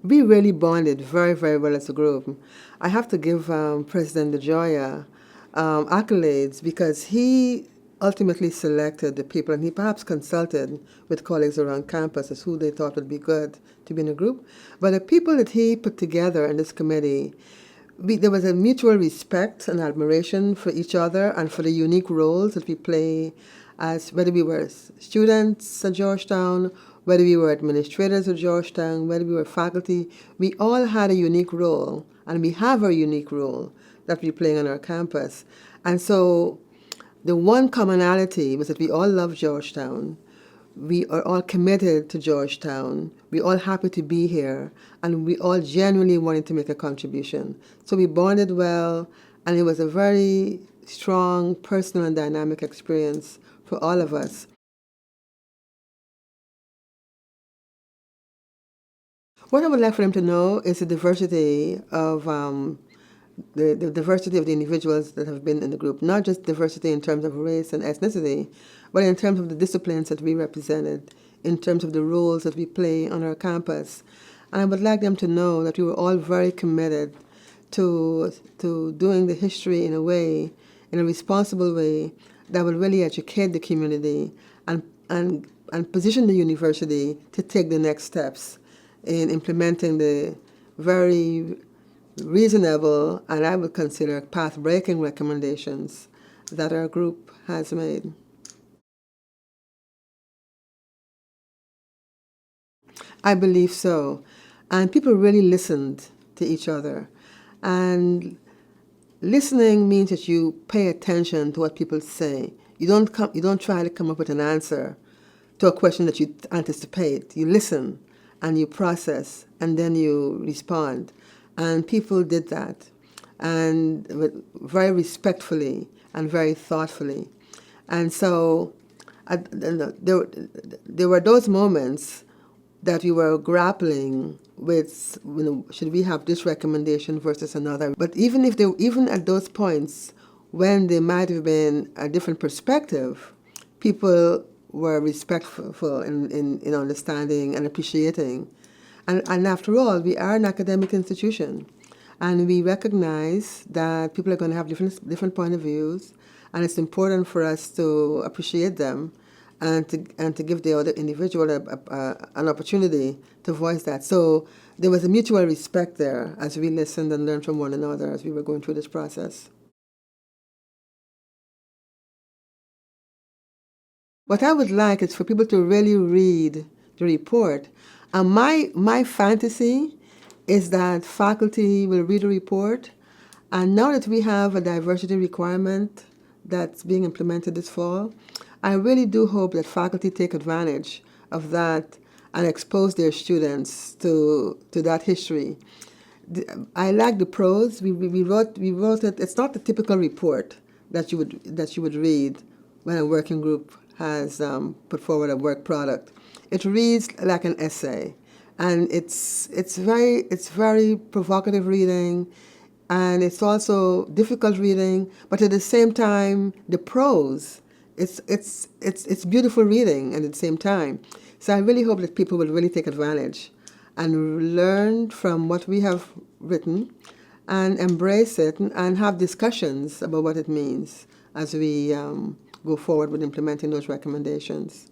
we really bonded very, very well as a group. I have to give President DeJoya accolades because he ultimately selected the people, and he perhaps consulted with colleagues around campus as who they thought would be good to be in a group. But the people that he put together in this committee, there was a mutual respect and admiration for each other and for the unique roles that we play as whether we were students at Georgetown, whether we were administrators at Georgetown, whether we were faculty. We all had a unique role, and we have a unique role that we play on our campus. And so the one commonality was that we all love Georgetown. We are all committed to Georgetown. We're all happy to be here, and we all genuinely wanted to make a contribution. So we bonded well, and it was a very strong, personal, and dynamic experience for all of us. What I would like for them to know is the diversity of the diversity of the individuals that have been in the group, not just diversity in terms of race and ethnicity, but in terms of the disciplines that we represented, in terms of the roles that we play on our campus. And I would like them to know that we were all very committed to doing the history in a way, in a responsible way, that will really educate the community and position the university to take the next steps in implementing the very reasonable, and I would consider path-breaking recommendations that our group has made. I believe so. And people really listened to each other. And listening means that you pay attention to what people say. You don't try to come up with an answer to a question that you anticipate. You listen and you process and then you respond. And people did that, and very respectfully and very thoughtfully. And so there were those moments that we were grappling with, should we have this recommendation versus another? But even at those points when there might have been a different perspective, people were respectful in understanding and appreciating. And after all, we are an academic institution, and we recognize that people are going to have different point of views, and it's important for us to appreciate them and to give the other individual an opportunity to voice that. So there was a mutual respect there as we listened and learned from one another as we were going through this process. What I would like is for people to really read the report. And my fantasy is that faculty will read the report. And now that we have a diversity requirement that's being implemented this fall, I really do hope that faculty take advantage of that and expose their students to that history. I like the prose. We wrote it. It's not the typical report that you would read when a working group has put forward a work product. It reads like an essay, and it's very provocative reading, and it's also difficult reading. But at the same time, the prose, it's beautiful reading at the same time. So I really hope that people will really take advantage and learn from what we have written and embrace it and have discussions about what it means as we go forward with implementing those recommendations.